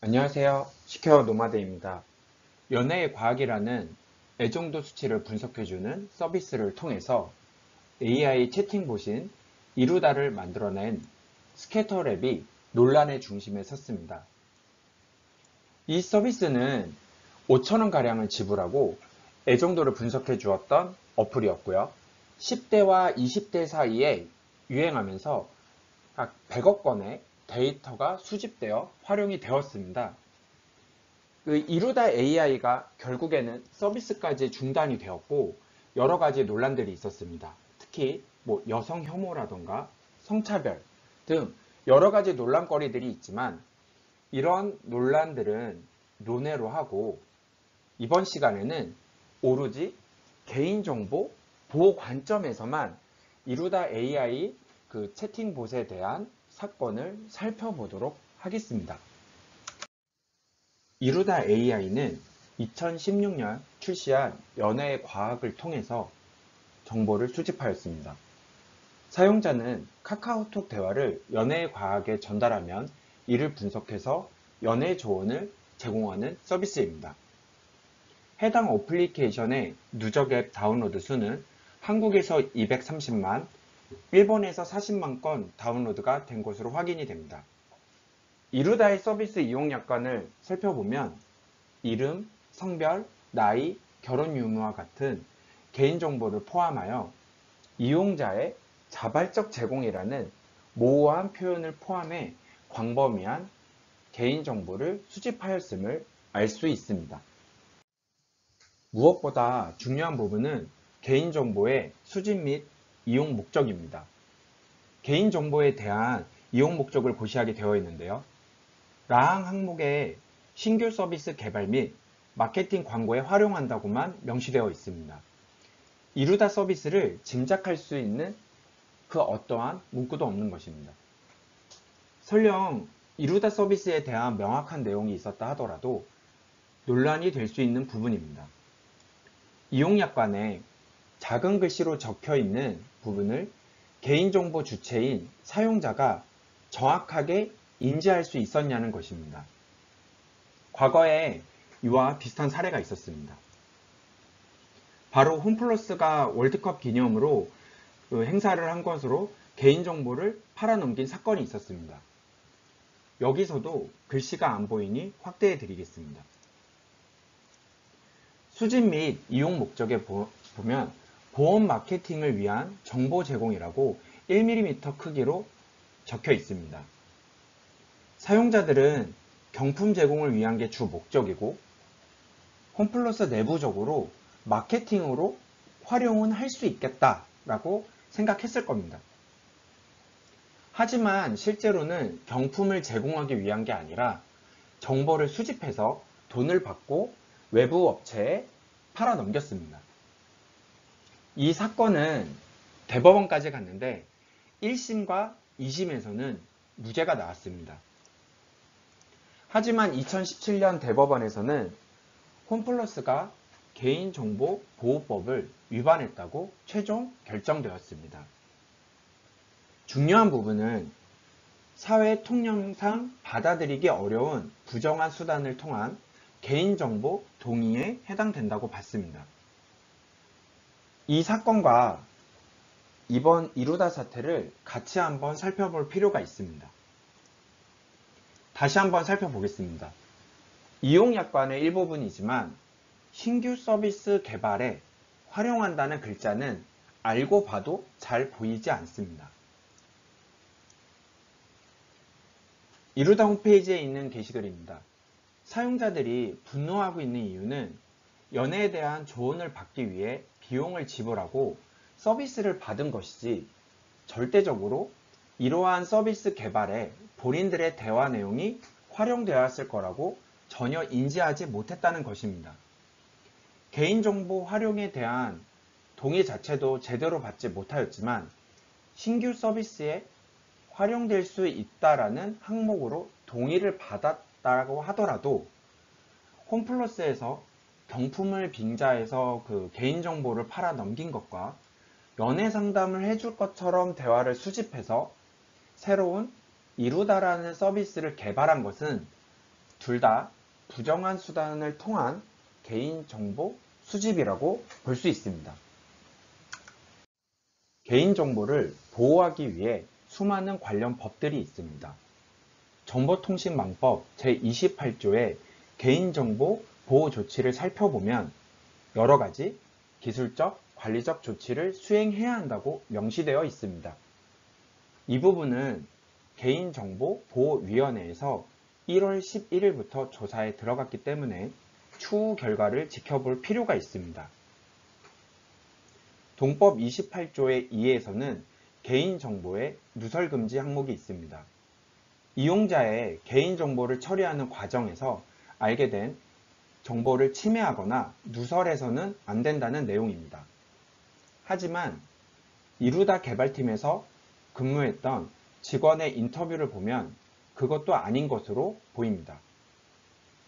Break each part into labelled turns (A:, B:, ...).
A: 안녕하세요. 시케어 노마드입니다. 연애의 과학이라는 애정도 수치를 분석해주는 서비스를 통해서 AI 채팅봇인 이루다를 만들어낸 스캐터랩이 논란의 중심에 섰습니다. 이 서비스는 5,000원가량을 지불하고 애정도를 분석해 주었던 어플이었고요. 10대와 20대 사이에 유행하면서 약 100억 건의 데이터가 수집되어 활용이 되었습니다. 그 이루다 AI가 결국에는 서비스까지 중단이 되었고 여러 가지 논란들이 있었습니다. 특히 뭐 여성 혐오라던가 성차별 등 여러 가지 논란거리들이 있지만 이런 논란들은 논외로 하고 이번 시간에는 오로지 개인정보 보호 관점에서만 이루다 AI 그 채팅봇에 대한 사건을 살펴보도록 하겠습니다. 이루다 AI는 2016년 출시한 연애의 과학을 통해서 정보를 수집하였습니다. 사용자는 카카오톡 대화를 연애의 과학에 전달하면 이를 분석해서 연애 조언을 제공하는 서비스입니다. 해당 어플리케이션의 누적 앱 다운로드 수는 한국에서 230만, 일본에서 40만 건 다운로드가 된 것으로 확인이 됩니다. 이루다의 서비스 이용 약관을 살펴보면 이름, 성별, 나이, 결혼 유무와 같은 개인정보를 포함하여 이용자의 자발적 제공이라는 모호한 표현을 포함해 광범위한 개인정보를 수집하였음을 알 수 있습니다. 무엇보다 중요한 부분은 개인정보의 수집 및 이용 목적입니다. 개인정보에 대한 이용 목적을 고시하게 되어 있는데요. 라항 항목에 신규 서비스 개발 및 마케팅 광고에 활용한다고만 명시되어 있습니다. 이루다 서비스를 짐작할 수 있는 그 어떠한 문구도 없는 것입니다. 설령 이루다 서비스에 대한 명확한 내용이 있었다 하더라도 논란이 될 수 있는 부분입니다. 이용약관에 작은 글씨로 적혀 있는 부분을 개인정보 주체인 사용자가 정확하게 인지할 수 있었냐는 것입니다. 과거에 이와 비슷한 사례가 있었습니다. 바로 홈플러스가 월드컵 기념으로 그 행사를 한 것으로 개인정보를 팔아넘긴 사건이 있었습니다. 여기서도 글씨가 안 보이니 확대해 드리겠습니다. 수집 및 이용 목적에 보면 보험 마케팅을 위한 정보 제공이라고 1mm 크기로 적혀 있습니다. 사용자들은 경품 제공을 위한 게 주 목적이고 홈플러스 내부적으로 마케팅으로 활용은 할 수 있겠다라고 생각했을 겁니다. 하지만 실제로는 경품을 제공하기 위한 게 아니라 정보를 수집해서 돈을 받고 외부 업체에 팔아 넘겼습니다. 이 사건은 대법원까지 갔는데 1심과 2심에서는 무죄가 나왔습니다. 하지만 2017년 대법원에서는 홈플러스가 개인정보보호법을 위반했다고 최종 결정되었습니다. 중요한 부분은 사회 통념상 받아들이기 어려운 부정한 수단을 통한 개인정보 동의에 해당된다고 봤습니다. 이 사건과 이번 이루다 사태를 같이 한번 살펴볼 필요가 있습니다. 다시 한번 살펴보겠습니다. 이용약관의 일부분이지만 신규 서비스 개발에 활용한다는 글자는 알고 봐도 잘 보이지 않습니다. 이루다 홈페이지에 있는 게시글입니다. 사용자들이 분노하고 있는 이유는 연애에 대한 조언을 받기 위해 비용을 지불하고 서비스를 받은 것이지 절대적으로 이러한 서비스 개발에 본인들의 대화 내용이 활용되었을 거라고 전혀 인지하지 못했다는 것입니다. 개인정보 활용에 대한 동의 자체도 제대로 받지 못하였지만 신규 서비스에 활용될 수 있다라는 항목으로 동의를 받았다고 하더라도 홈플러스에서 경품을 빙자해서 그 개인정보를 팔아 넘긴 것과 연애 상담을 해줄 것처럼 대화를 수집해서 새로운 이루다라는 서비스를 개발한 것은 둘 다 부정한 수단을 통한 개인정보 수집이라고 볼 수 있습니다. 개인정보를 보호하기 위해 수많은 관련 법들이 있습니다. 정보통신망법 제28조의 개인정보 보호 조치를 살펴보면 여러 가지 기술적, 관리적 조치를 수행해야 한다고 명시되어 있습니다. 이 부분은 개인정보보호위원회에서 1월 11일부터 조사에 들어갔기 때문에 추후 결과를 지켜볼 필요가 있습니다. 동법 28조의 2에서는 개인정보의 누설금지 항목이 있습니다. 이용자의 개인정보를 처리하는 과정에서 알게 된 정보를 침해하거나 누설해서는 안 된다는 내용입니다. 하지만 이루다 개발팀에서 근무했던 직원의 인터뷰를 보면 그것도 아닌 것으로 보입니다.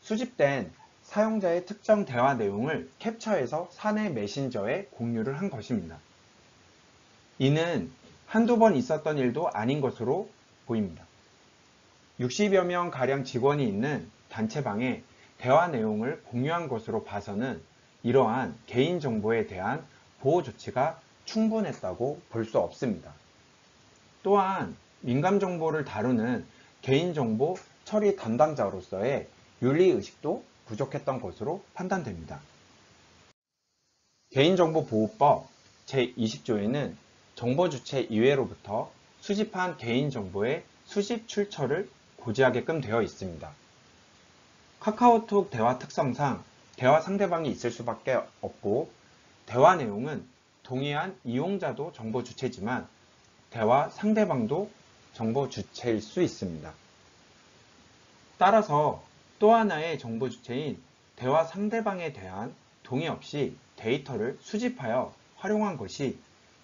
A: 수집된 사용자의 특정 대화 내용을 캡처해서 사내 메신저에 공유를 한 것입니다. 이는 한두 번 있었던 일도 아닌 것으로 보입니다. 60여 명 가량 직원이 있는 단체방에 대화 내용을 공유한 것으로 봐서는 이러한 개인정보에 대한 보호 조치가 충분했다고 볼 수 없습니다. 또한 민감정보를 다루는 개인정보 처리 담당자로서의 윤리의식도 부족했던 것으로 판단됩니다. 개인정보보호법 제20조에는 정보주체 이외로부터 수집한 개인정보의 수집 출처를 고지하게끔 되어 있습니다. 카카오톡 대화 특성상 대화 상대방이 있을 수밖에 없고 대화 내용은 동의한 이용자도 정보 주체지만 대화 상대방도 정보 주체일 수 있습니다. 따라서 또 하나의 정보 주체인 대화 상대방에 대한 동의 없이 데이터를 수집하여 활용한 것이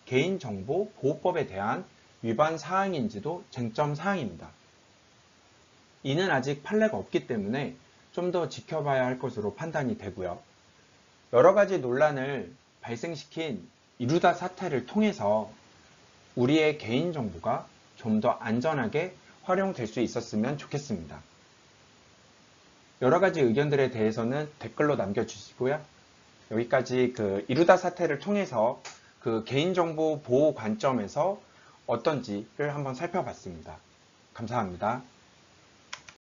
A: 개인정보보호법에 대한 위반 사항인지도 쟁점 사항입니다. 이는 아직 판례가 없기 때문에 좀 더 지켜봐야 할 것으로 판단이 되고요. 여러 가지 논란을 발생시킨 이루다 사태를 통해서 우리의 개인정보가 좀 더 안전하게 활용될 수 있었으면 좋겠습니다. 여러 가지 의견들에 대해서는 댓글로 남겨주시고요. 여기까지 이루다 사태를 통해서 개인정보 보호 관점에서 어떤지를 한번 살펴봤습니다. 감사합니다.